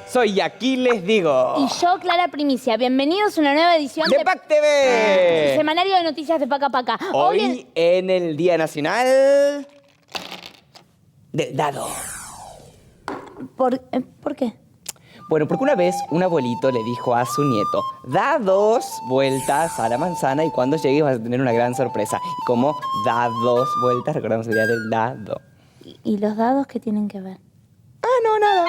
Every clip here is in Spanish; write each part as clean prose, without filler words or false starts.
Soy Aquiles Digo. Y yo, Clara Primicia. Bienvenidos a una nueva edición de PAC TV. El semanario de noticias de Paca Paca. Hoy en el Día Nacional del Dado. ¿Por qué? Bueno, porque una vez un abuelito le dijo a su nieto: da 2 vueltas a la manzana y cuando llegues vas a tener una gran sorpresa. Y como da 2 vueltas, recordamos el Día del Dado. ¿Y los dados qué tienen que ver? No, nada.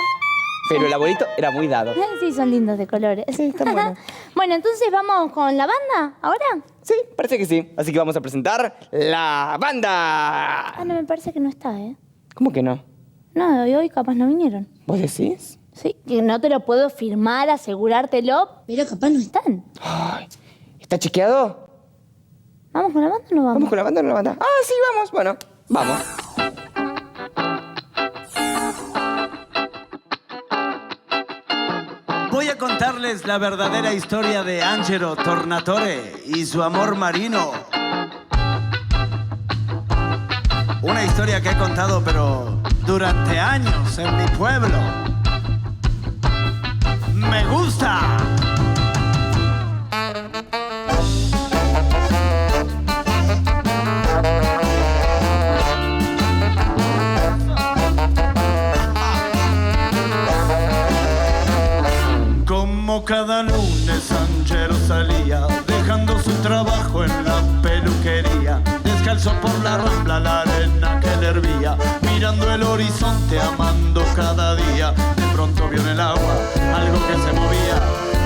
Pero el abuelito era muy dado. Sí, son lindos de colores. Sí, están buenos. Bueno, entonces vamos con la banda, ¿ahora? Sí, parece que sí. Así que vamos a presentar la banda. No, me parece que no está, ¿eh? ¿Cómo que no? No, hoy capaz no vinieron. ¿Vos decís? Sí, que no te lo puedo firmar, asegurártelo, pero capaz no están. Ay, ¿está chequeado? ¿Vamos con la banda o no vamos? ¿Vamos con la banda o no la banda? Sí, vamos. Bueno, vamos. Voy a contarles la verdadera historia de Angelo Tornatore y su amor marino. Una historia que he contado, pero durante años en mi pueblo. ¡Me gusta! Como cada lunes Angelo salía, dejando su trabajo en la peluquería, descalzo por la rambla, la arena que le hervía, mirando el horizonte, amando cada día. De pronto vio en el agua algo que se movía,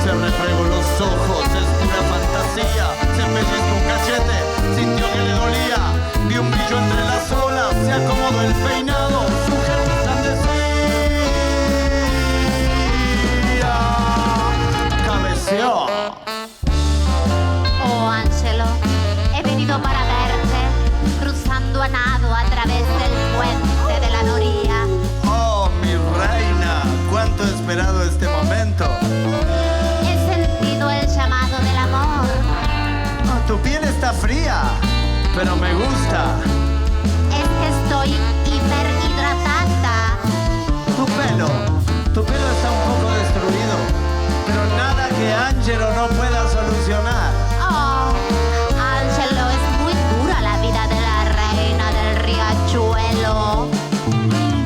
se refregó los ojos, es pura fantasía, se pellizcó un cachete, sintió que le dolía, vio un brillo entre las olas, se acomodó el peinado, su mujer resplandecía. Oh, Angelo, he venido para verte, cruzando a nado a través del puente de la Noria. Oh, mi reina, cuánto he esperado este momento. He sentido el llamado del amor. Oh, tu piel está fría, pero me gusta. Es que estoy hiperhidratada. Tu pelo está un poco destruido, pero nada que Angelo no pueda solucionar. Oh, Angelo, es muy dura la vida de la reina del riachuelo.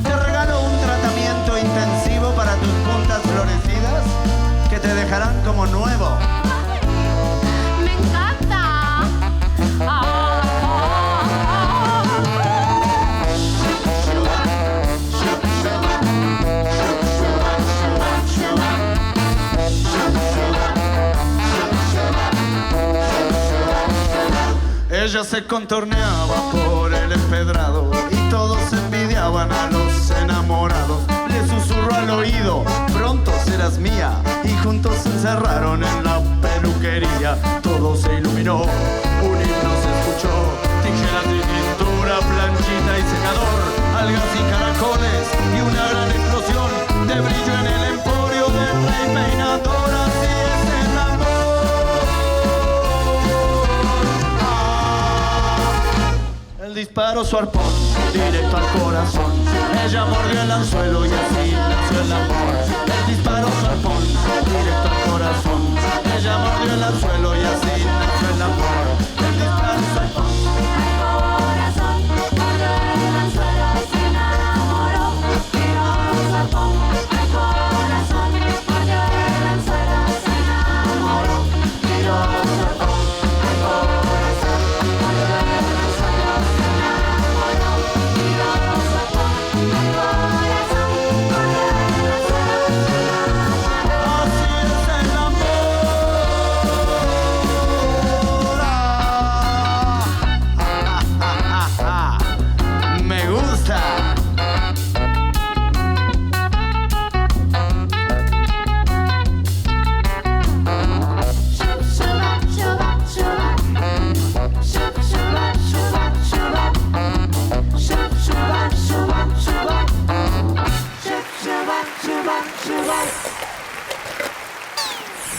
Te regalo un tratamiento intensivo para tus puntas florecidas que te dejarán como nuevo. ¡Me encanta! Ella se contorneaba por el empedrado y todos envidiaban a los enamorados. Le susurró al oído: pronto serás mía. Y juntos se encerraron en la peluquería. Todo se iluminó, un himno se escuchó. Tijeras de pintura, planchita y secador, algas y caracoles y una gran explosión de brillo en el emporio del rey peinador. Así es el amor. El disparo su arpón directo al corazón. Ella mordió el anzuelo y así nació el amor. El disparo su arpón directo al corazón. Ella mordió el anzuelo y así nació el amor. El disparo su arpón al corazón. Mordió el anzuelo y se enamoró. Tiró su arpón al corazón. Mordió el anzuelo y se enamoró. Tiró su arpón al corazón. Mordió el anzuelo y se enamoró. Tiró su arpón al corazón.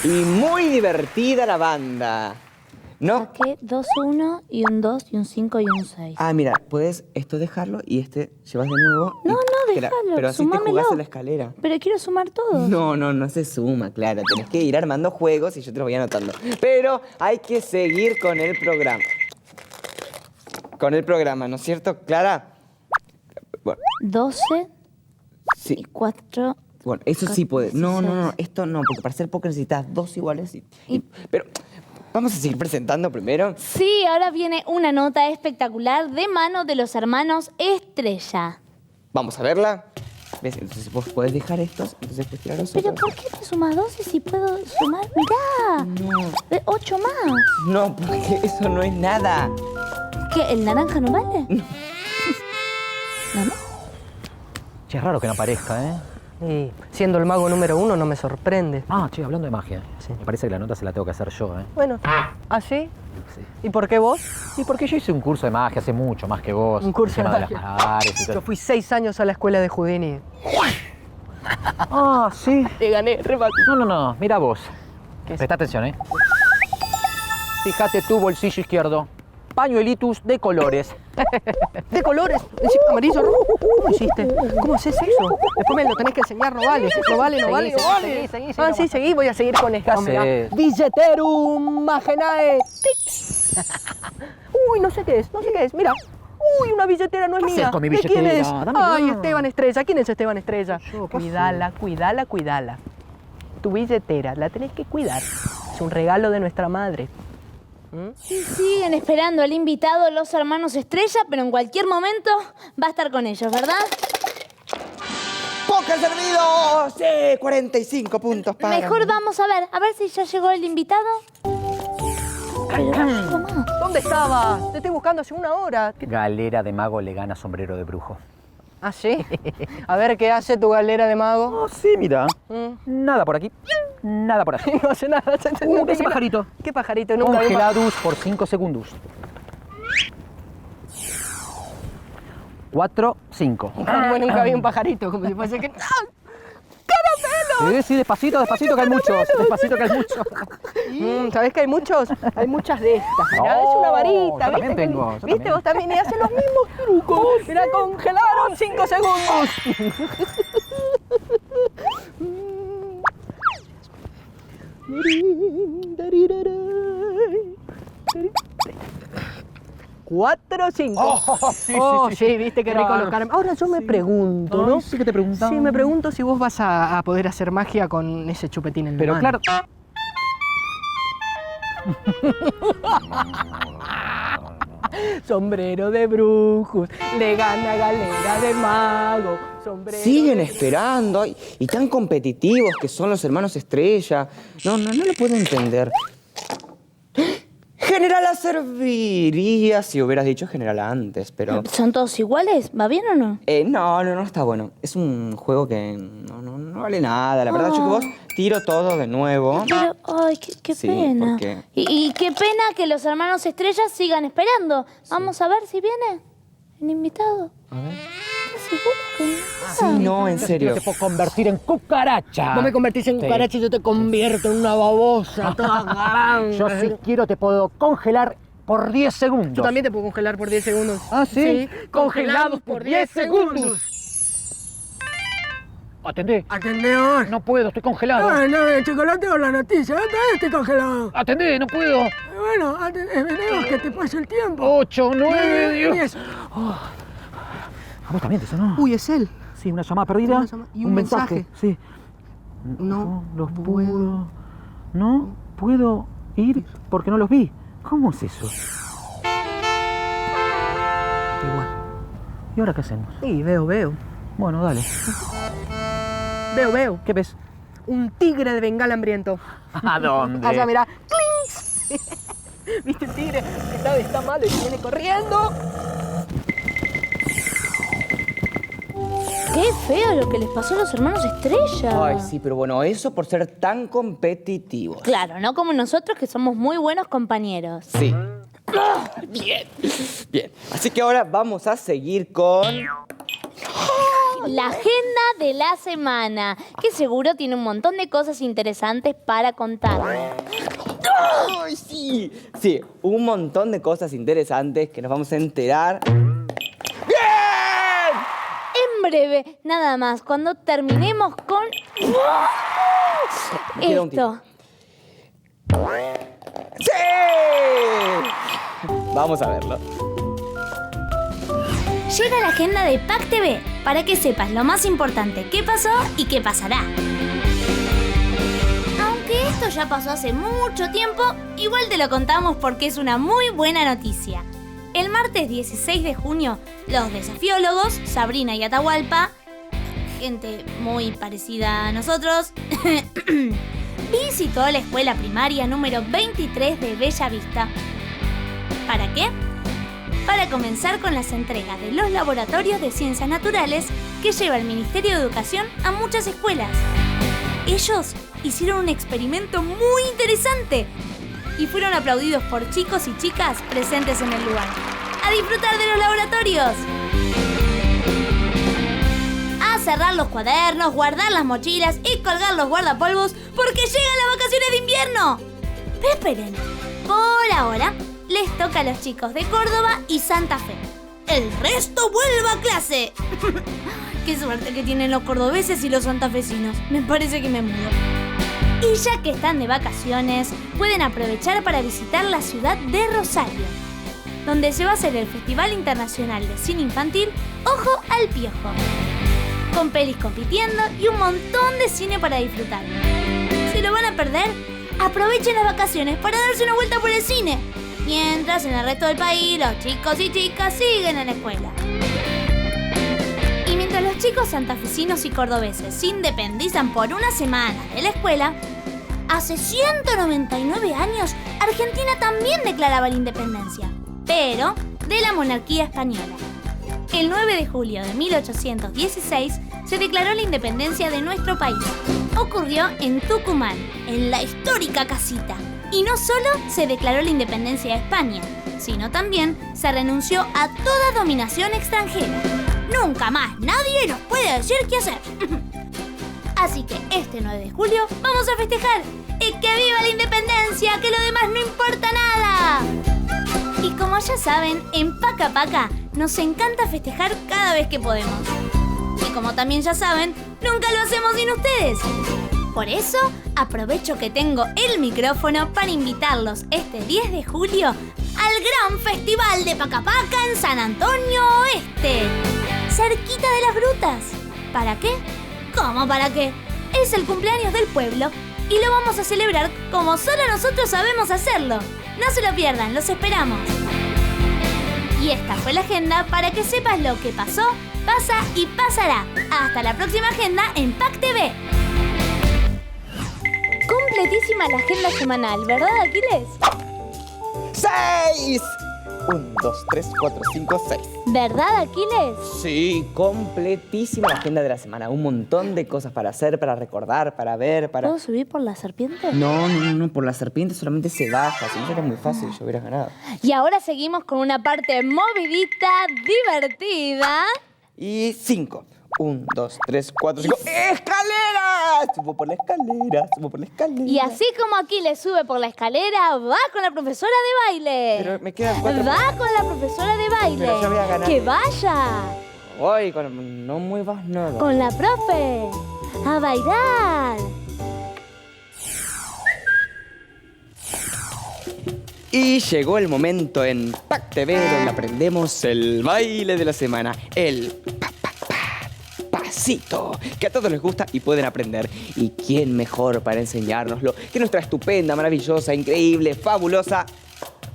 Y muy divertida la banda. ¿No? Saqué 2, 1 y un 2 y un 5 y un 6. Ah, mira, puedes esto dejarlo y este llevas de nuevo. No, y- déjalo, Pero así te sumámelo. jugás a la escalera. Pero quiero sumar todos. No se suma, Clara. Tenés que ir armando juegos y yo te los voy anotando. Pero hay que seguir con el programa. Con el programa, ¿no es cierto, Clara? Bueno, 12 y sí. 4. Bueno, eso sí puede. No, 16. esto no, porque para hacer póker necesitas 2 iguales. Pero vamos a seguir presentando primero. Sí, ahora viene una nota espectacular de mano de los hermanos Estrella. Vamos a verla. ¿Ves? Entonces vos podés dejar estos, entonces puedes tirar los ¿Pero otros. por qué te sumas 12 si puedo sumar? Mirá, No. 8 más. No, porque eso no es nada. ¿Qué, el naranja no vale? No. ¿No? Che, es raro que no aparezca, ¿eh? Y siendo el mago número 1 no me sorprende. Ah, che, hablando de magia. Sí. Me parece que la nota se la tengo que hacer yo, ¿eh? Bueno, ¿así? Sí. ¿Y por qué vos? Y porque yo hice un curso de magia hace mucho, más que vos. Un curso El tema de las magia. malabares y todo. Yo fui 6 años a la escuela de Houdini. Ah, sí. Te gané, remate. No, mira vos. ¿Qué es? Presta atención, ¿eh? Fíjate tu bolsillo izquierdo. Pañuelitos de colores. ¿De colores? ¿Encima amarillo, rojo? ¿Cómo hiciste? ¿Cómo haces eso? Después me lo tenés que enseñar, no vale. No vale, no vale, no vale. Seguí, Ah, sí, seguí, voy a seguir con esto. haces? Mira. Billeterum magenae tix. Uy, no sé qué es, Mira. Uy, una billetera no es ¿Qué haces mía. con mi ¿De quién billetera? es? Dámela. Ay, Esteban Estrella. ¿Quién es Esteban Estrella? Yo, ¿qué Cuídala. Tu billetera, la tenés que cuidar. Es un regalo de nuestra madre. Sí, siguen esperando al invitado, los hermanos Estrella, pero en cualquier momento va a estar con ellos, ¿verdad? ¡Póker servido! ¡Sí! 45 puntos para Mejor mí. vamos a ver si ya llegó el invitado. Pero no llegó más. ¿Dónde estabas? Te estoy buscando hace 1 hora. Galera de mago le gana sombrero de brujo. ¿Ah, sí? A ver, ¿qué hace tu galera de mago? Oh, sí, mira. Nada por aquí, nada por aquí. No hace nada. Ese pajarito. ¿Qué pajarito? Nunca vi Congelados por 5 segundos. 4, 5. Nunca vi un pajarito, como si fuese que... ¡Ah! Sí, despacito, que hay muchos. Despacito, que hay muchos. ¿Sabés que hay muchos? Hay muchas de estas. Mirá, es una varita, yo ¿viste? también tengo, yo ¿Viste? también. Vos también y hace los mismos trucos. Mirá, congelaron 5 segundos. Cuatro, 5. Sí, viste qué rico Claro. los caramelos. Ahora yo me pregunto, ¿no? Ay, sí que te preguntaba. Sí, me pregunto si vos vas a poder hacer magia con ese chupetín en la Pero mano. claro. Sombrero de brujos, le gana galera de mago. Sombrero Siguen de... esperando. Ay, y tan competitivos que son los hermanos Estrella. No lo puedo entender. Generala serviría si hubieras dicho generala antes, pero... ¿Son todos iguales? ¿Va bien o no? No está bueno. Es un juego que no vale nada. La verdad, yo que vos tiro todo de nuevo. Pero, ay, qué Sí, pena. porque- Y qué pena que los hermanos Estrellas sigan esperando. Vamos a ver si viene el invitado. A ver. ¿Estás seguro que viene? Sí, no, en serio. Te puedo convertir en cucaracha. Vos me convertís en Sí. cucaracha y yo te convierto en una babosa toda grande. Yo si quiero te puedo congelar por 10 segundos. Yo también te puedo congelar por 10 segundos. Ah, ¿sí? Congelados por 10 segundos. Atendé. Atendemos. No puedo, estoy congelado. no, el chocolate o la noticia. Estoy congelado. Atendé, no puedo. Bueno, veremos que te pase el tiempo. 8, 9, 10. 10. A vos también te sonó. Uy, es él. Sí, una llamada perdida. Una llamada- y un mensaje. Sí. No los puedo. puedo. No puedo ir porque no los vi. ¿Cómo es eso? Igual. ¿Y ahora qué hacemos? Sí, veo. Bueno, dale. Veo. ¿Qué ves? Un tigre de bengala hambriento. ¿A dónde? Allá, mirá. ¡Clink! ¿Viste el tigre? Está malo y viene corriendo. Qué feo lo que les pasó a los hermanos Estrella. Ay, sí, pero bueno, eso por ser tan competitivos. Claro, no como nosotros que somos muy buenos compañeros. Sí. Bien. Así que ahora vamos a seguir con... La agenda de la semana, que seguro tiene un montón de cosas interesantes para contar. ¡Ay, sí! Sí, un montón de cosas interesantes que nos vamos a enterar. ¡Bien! En breve, nada más, cuando terminemos con Me queda un esto. ¡Sí! Vamos a verlo. Llega la agenda de PAC TV para que sepas lo más importante que pasó y qué pasará. Aunque esto ya pasó hace mucho tiempo, igual te lo contamos porque es una muy buena noticia. El martes 16 de junio, los desafiólogos, Sabrina y Atahualpa, gente muy parecida a nosotros, visitó la escuela primaria número 23 de Bella Vista. ¿Para qué? Para comenzar con las entregas de los laboratorios de ciencias naturales que lleva el Ministerio de Educación a muchas escuelas. Ellos hicieron un experimento muy interesante y fueron aplaudidos por chicos y chicas presentes en el lugar. ¡A disfrutar de los laboratorios! A cerrar los cuadernos, guardar las mochilas y colgar los guardapolvos porque llegan las vacaciones de invierno. Pero esperen, por ahora les toca a los chicos de Córdoba y Santa Fe. ¡El resto vuelve a clase! ¡Qué suerte que tienen los cordobeses y los santafesinos! Me parece que me mudo. Y ya que están de vacaciones, pueden aprovechar para visitar la ciudad de Rosario, donde se va a hacer el Festival Internacional de Cine Infantil Ojo al Piojo, con pelis compitiendo y un montón de cine para disfrutar. ¿Se lo van a perder? Aprovechen las vacaciones para darse una vuelta por el cine, mientras en el resto del país los chicos y chicas siguen en la escuela. Y mientras los chicos santafesinos y cordobeses se independizan por una semana de la escuela, hace 199 años Argentina también declaraba la independencia, pero de la monarquía española. El 9 de julio de 1816 se declaró la independencia de nuestro país. Ocurrió en Tucumán, en la histórica casita. Y no solo se declaró la independencia de España, sino también se renunció a toda dominación extranjera. Nunca más nadie nos puede decir qué hacer. Así que este 9 de julio vamos a festejar. ¡Y que viva la independencia! ¡Que lo demás no importa nada! Y como ya saben, en Paca Paca nos encanta festejar cada vez que podemos. Y como también ya saben, nunca lo hacemos sin ustedes. Por eso, aprovecho que tengo el micrófono para invitarlos este 10 de julio al gran festival de Paca Paca en San Antonio Oeste, cerquita de las grutas. ¿Para qué? ¿Cómo para qué? Es el cumpleaños del pueblo y lo vamos a celebrar como solo nosotros sabemos hacerlo. No se lo pierdan, los esperamos. Y esta fue la agenda para que sepas lo que pasó, pasa y pasará. Hasta la próxima agenda en PAC TV. Completísima la agenda semanal, ¿verdad, Aquiles? 6. 1, 2, 3, 4, 5, 6. ¿Verdad, Aquiles? Sí, completísima la agenda de la semana. Un montón de cosas para hacer, para recordar, para ver, para... ¿Puedo subir por la serpiente? No, por la serpiente solamente se baja. Si no sería muy fácil, yo hubiera ganado. Y ahora seguimos con una parte movidita, divertida. Y 5. 1, 2, 3, 4, 5. ¡Escaleras! Subo por la escalera, subo por la escalera. Y así como Aquiles sube por la escalera, va con la profesora de baile. Pero me quedan 4. Va con la profesora de baile. Pero ya voy a ganar. ¡Que vaya! Ay, no muevas nada. Con la profe. A bailar. Y llegó el momento en PAC TV donde aprendemos el baile de la semana. El pasito, que a todos les gusta y pueden aprender. ¿Y quién mejor para enseñárnoslo que nuestra estupenda, maravillosa, increíble, fabulosa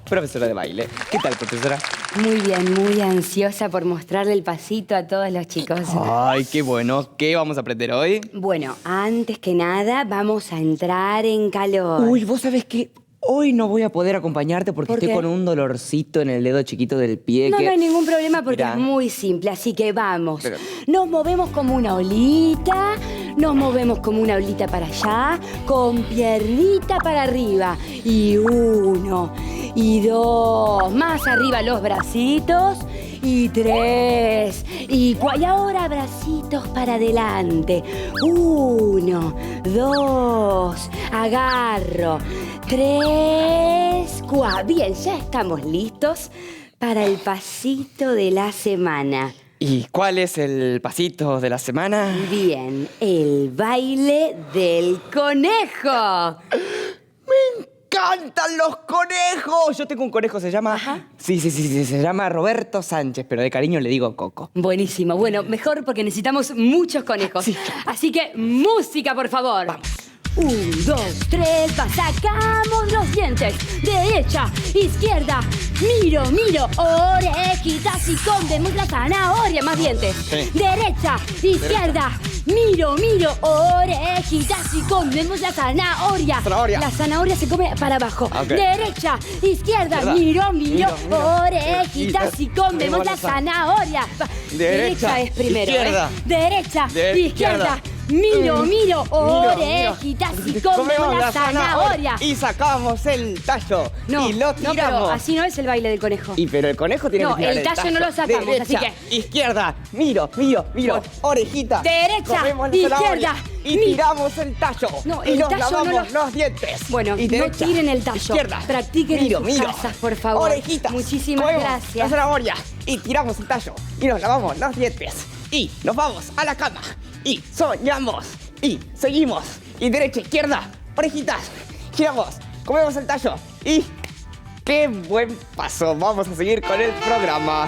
profesora de baile? ¿Qué tal, profesora? Muy bien, muy ansiosa por mostrarle el pasito a todos los chicos. Ay, qué bueno. ¿Qué vamos a aprender hoy? Bueno, antes que nada vamos a entrar en calor. Uy, vos sabés que hoy no voy a poder acompañarte porque ¿Por estoy qué? con un dolorcito en el dedo chiquito del pie. No, que... no hay ningún problema porque Mirá. es muy simple, así que vamos. Pero- Nos movemos como una olita, nos movemos como una olita para allá, con piernita para arriba. Y 1, y 2, más arriba los bracitos. y 3. Y ahora bracitos para adelante. 1, 2, agarro. 3, 4. Bien, ya estamos listos para el pasito de la semana. ¿Y cuál es el pasito de la semana? Bien, el baile del conejo. ¡Me encantan los conejos! Yo tengo un conejo, se llama... Ajá. Sí, se llama Roberto Sánchez, pero de cariño le digo Coco. Buenísimo. Bueno, mejor porque necesitamos muchos conejos. Sí. Así que, música, por favor. Vamos. 1, 2, 3, sacamos los dientes. Derecha, izquierda, miro, orejitas y comemos la zanahoria. Más dientes. Sí. Derecha, izquierda, miro, orejitas y comemos la zanahoria. Zanahoria. La zanahoria se come para abajo. Ok. Derecha, izquierda, Izquierda. miro, orejitas Orejitas. y comemos la zanahoria. Derecha, es primero, izquierda. Derecha, De izquierda. Miro, orejitas y comemos la zanahoria. Y sacamos el tallo. No, y lo no, tiramos. pero así no es el baile del conejo. Pero el conejo tiene No, que tirar el tallo no lo sacamos, Derecha, así izquierda, miro, orejita. Derecha, comemos la zanahoria izquierda, y tiramos el tallo. No, y el nos tallo no lavamos lo- los dientes. Bueno, y no derecha, tiren el tallo. Izquierda, Practiquen en sus casas, por favor. Orejitas. Muchísimas comemos gracias. La zanahoria y tiramos el tallo y nos lavamos los dientes. Y nos vamos a la cama y soñamos y seguimos. Y derecha, izquierda, orejitas. Giramos, comemos el tallo y... ¡Qué buen paso! Vamos a seguir con el programa.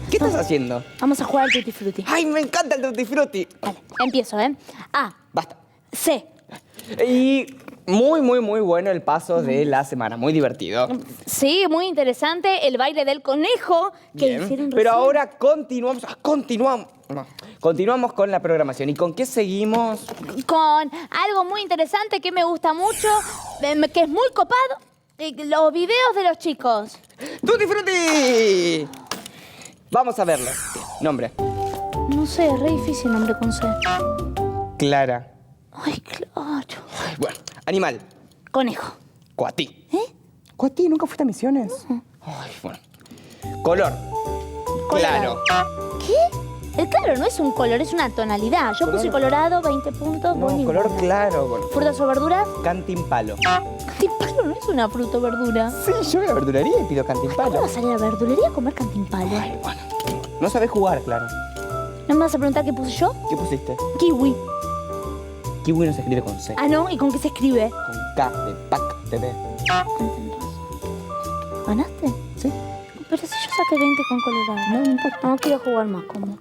¿Qué estás haciendo? Vamos a jugar al Tutti Frutti. ¡Ay, me encanta el Tutti Frutti! Vale, empiezo, ¿eh? A, Basta. C. Y muy bueno el paso de la semana. Muy divertido. Sí, muy interesante el baile del conejo que Bien. hicieron recién. Pero ahora continuamos con la programación. ¿Y con qué seguimos? Con algo muy interesante que me gusta mucho, que es muy copado, los videos de los chicos. ¡Tutti Frutti! Vamos a verlo. Nombre. No sé, es re difícil nombre con C. Clara. Ay, claro. Ay, bueno. Animal. Conejo. Cuatí. ¿Cuatí? ¿Nunca fuiste a Misiones? Ay, bueno. Color. Claro. ¿Qué? El claro no es un color, es una tonalidad. Yo puse colorado, 20 puntos. No, vos ninguno. color claro. Bueno. ¿Frutas o verduras? Cantimpalo. Cantimpalo no es una fruta o verdura. Sí, yo voy a la verdulería y pido ¿Cómo cantimpalo. vas a ir a la verdulería a comer cantimpalo? Ay, bueno. No sabés jugar, claro. ¿No me vas a preguntar qué puse yo? ¿Qué pusiste? Kiwi. Kiwi no se escribe con C. Ah, ¿no? ¿Y con qué se escribe? Con K de Pac, TV. ¿Ganaste? Sí. Pero si yo saqué 20 con colorado. No importa. No quiero jugar más, ¿cómo?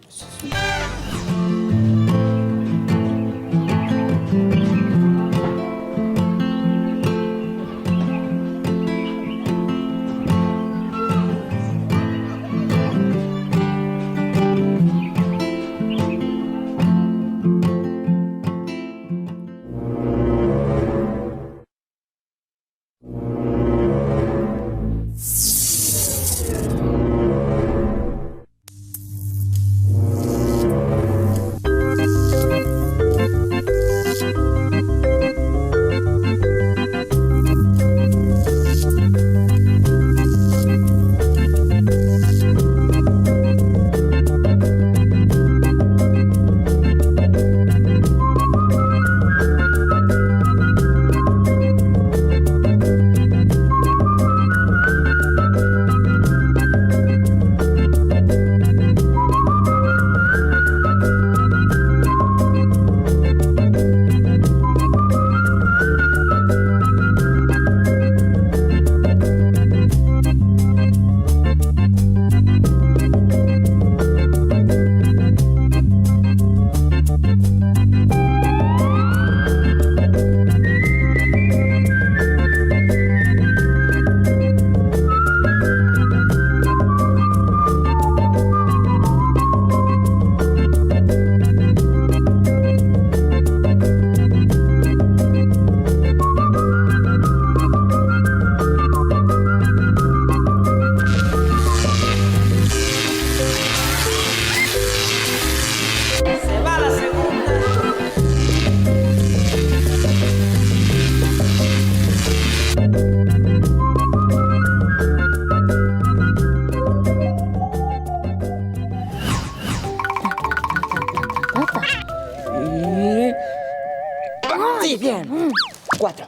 Muy bien. 4.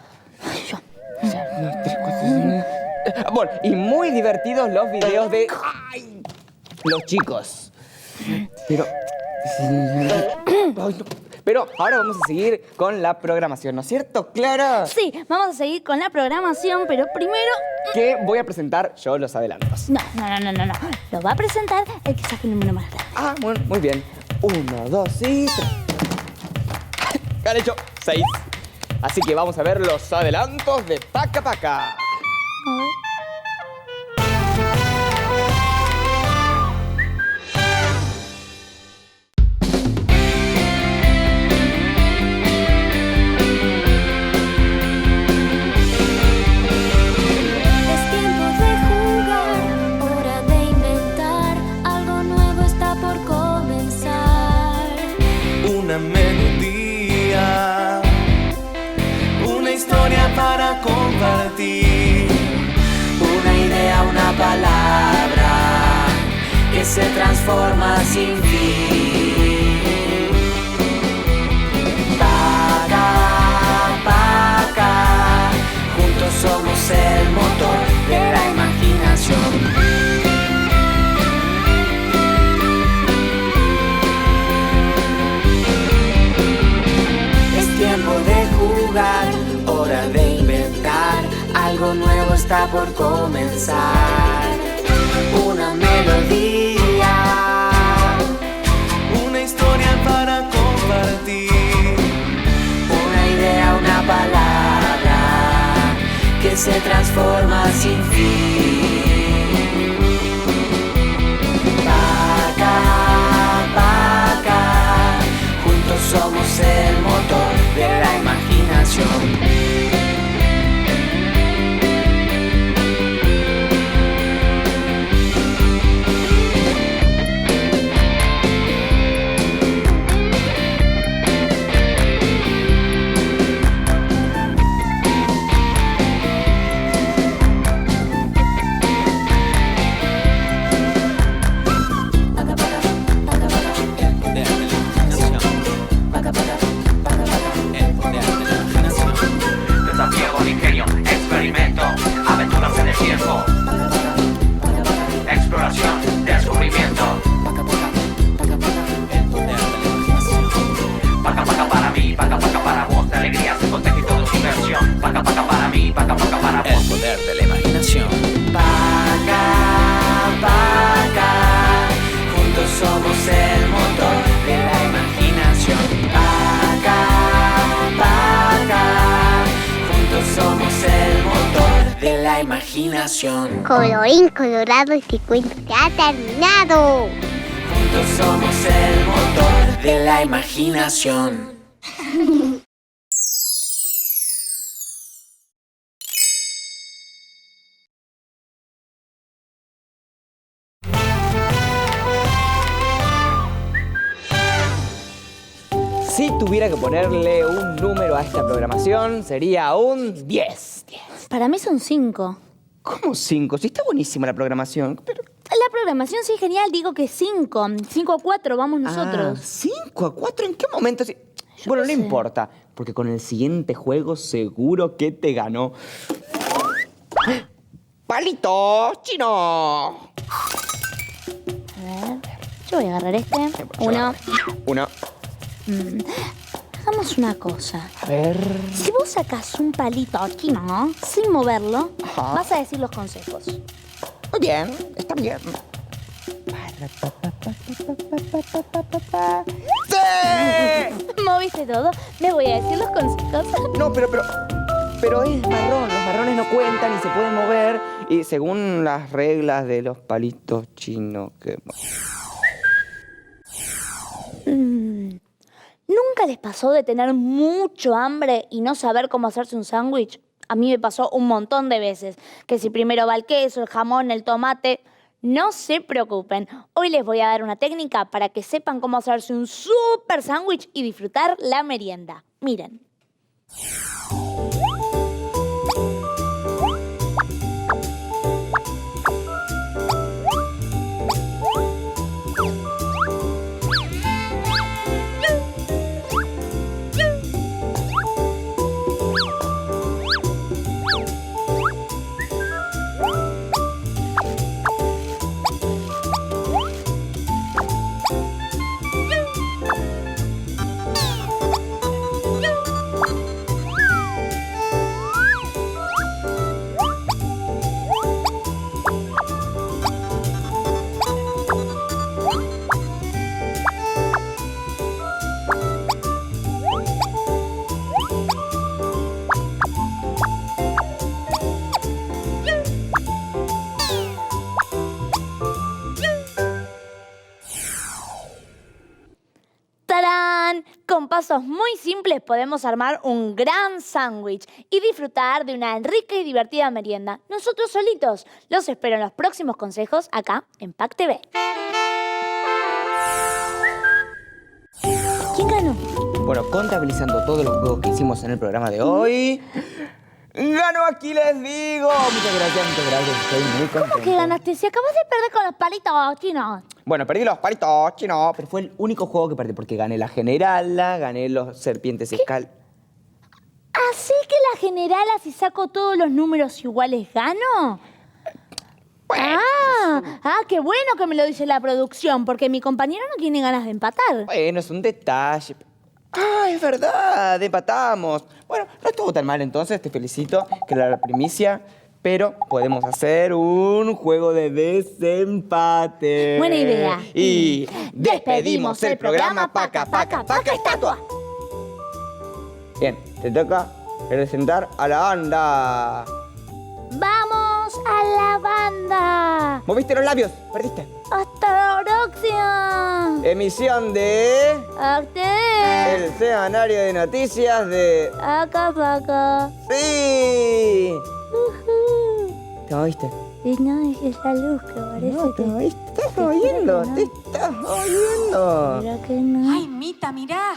Bueno, y muy divertidos los videos de los chicos. Pero... Ay, no. Pero ahora vamos a seguir con la programación, ¿no es cierto, Clara? Sí, vamos a seguir con la programación, pero primero... Que voy a presentar yo los adelantos. No. Lo va a presentar el que saque el número más grande. Ah, bueno, muy bien. 1, 2 y 3. Han hecho 6. Así que vamos a ver los adelantos de Paca Paca. Es tiempo de jugar, hora de inventar, algo nuevo está por comenzar. Una melodía, una historia para compartir, una idea, una palabra que se transforma sin fin. Paca, Paca, juntos somos el motor de la imaginación. Es tiempo de jugar, hora de inventar, algo nuevo está por comenzar. Una melodía, una historia para compartir, una idea, una palabra que se transforma sin fin. Paca, Paca, juntos somos el motor de la imaginación. Desafío con ingenio, experimento, aventuras en el tiempo, exploración, descubrimiento. Paca paca para mí, paca paca para vos, de alegría, de contexto y todo diversión. Paca paca para mí, paca paca para vos. El poder de la imaginación. Paca, Paca, juntos somos el motor de la imaginación. Paca, Paca, juntos somos el motor de la imaginación. Colorín colorado, este cuento ya ha terminado. Juntos somos el motor de la imaginación. Si tuviera que ponerle un número a esta programación, sería un 10. Para mí son 5. ¿Cómo 5? Si está buenísima la programación. Pero... La programación sí es genial, digo que 5. 5 a 4 vamos nosotros. 5 a 4, ¿en qué momento? Bueno, no sé. importa, porque con el siguiente juego seguro que te ganó. ¡Palito chino! A ver, yo voy a agarrar este. Uno. Hagamos una cosa. A ver. Si vos sacás un palito chino sin moverlo, Ajá. vas a decir los consejos. Muy bien, está bien. ¡Sí! ¿Moviste todo? ¿Me voy a decir los consejos? No, pero es marrón. Los marrones no cuentan y se pueden mover. Y según las reglas de los palitos chinos que... ¿Nunca les pasó de tener mucho hambre y no saber cómo hacerse un sándwich? A mí me pasó un montón de veces. Que si primero va el queso, el jamón, el tomate... No se preocupen. Hoy les voy a dar una técnica para que sepan cómo hacerse un súper sándwich y disfrutar la merienda. Miren. sabían, con pasos muy simples podemos armar un gran sándwich y disfrutar de una rica y divertida merienda. Nosotros solitos. Los espero en los próximos consejos acá en PAC TV. ¿Quién ganó? Bueno, contabilizando todos los juegos que hicimos en el programa de hoy, ¡ganó aquí, les digo! Muchas gracias. Estoy muy contento. ¿Cómo que ganaste? Si acabas de perder con los palitos chinos. Bueno, perdí los palitos chinos, pero fue el único juego que perdí porque gané la generala, gané los serpientes escal. ¿Así que la generala, si saco todos los números iguales, gano? Qué bueno que me lo dice la producción, porque mi compañero no tiene ganas de empatar. Bueno, es un detalle. Es verdad, empatamos. Bueno, no estuvo tan mal entonces, te felicito, que era la primicia. Pero podemos hacer un juego de desempate. Buena idea. Y despedimos el programa Paca, Paca, Paca, Estatua. Bien, te toca presentar a la banda. ¡Vamos a la banda! Moviste los labios, perdiste. ¡Hasta la próxima! Emisión de... ¡Acté! El semanario de noticias de... ¡Acá, Paca! ¡Sí! ¿Te oíste? Y no, es la luz que parece ¿Te oíste? ¿Te estás oyendo? no. ¿Te estás oyendo? Mira que no. Ay, Mita, mirá.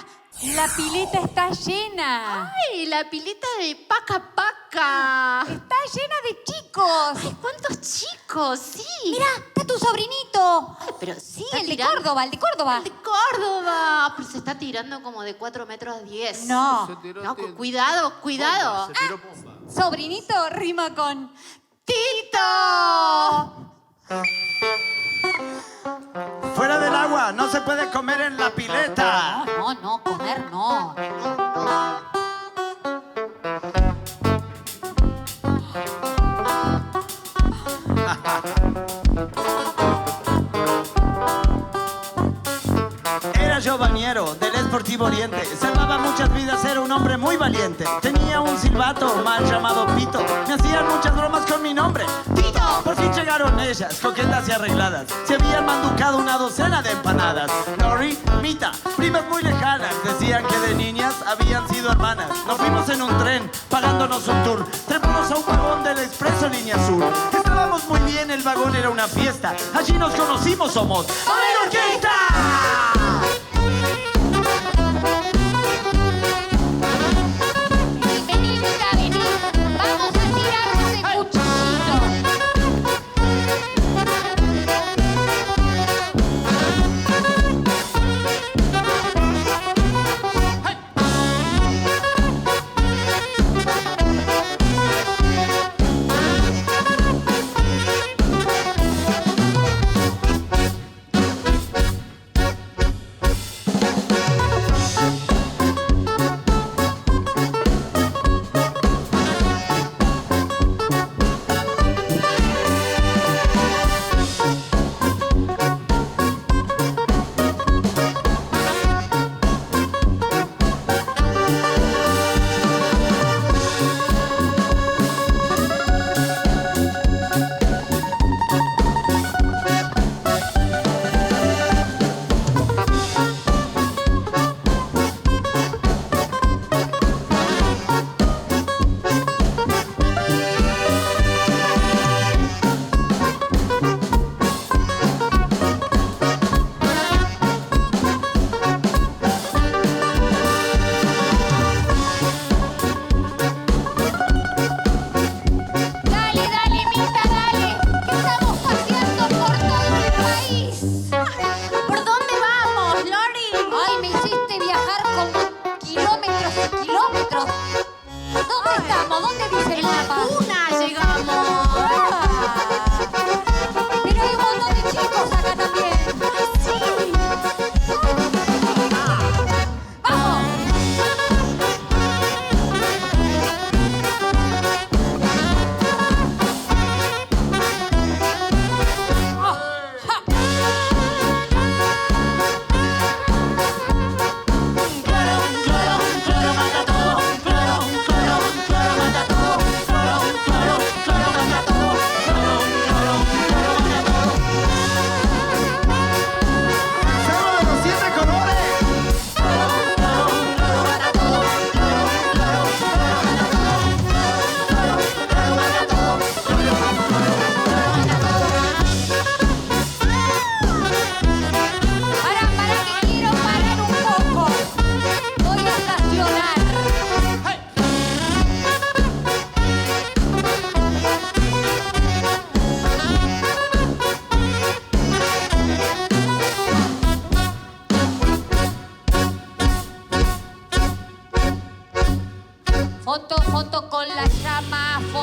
La pileta está llena. ¡Ay, la pileta de Paca Paca! Está llena de chicos. ¡Ay, cuántos chicos! ¡Sí! Mirá, está tu sobrinito. Ay, pero sí, El de Córdoba, el de Córdoba. ¡El de Córdoba! Pero se está tirando como de 4 metros 10. No. No, cuidado. Sobrinito rima con ¡Tito! Fuera del agua, no se puede comer en la pileta. No, comer no. Era yo bañero del Sportivo Oriente. Salvaba muchas vidas, era un hombre muy valiente. Tenía un silbato mal llamado Pito. Me hacían muchas bromas con mi nombre, Tito. Por fin llegaron ellas, coquetas y arregladas. Se habían manducado una docena de empanadas. Lori, Mita, primas muy lejanas. Decían que de niñas habían sido hermanas. Nos fuimos en un tren, pagándonos un tour. Trepamos a un vagón del Expreso Línea Sur. Estábamos muy bien, el vagón era una fiesta. Allí nos conocimos, somos ¡Amigos Orquesta! Vení, Mita, vení. Vamos a tirarnos de cuchillito.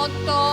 roto.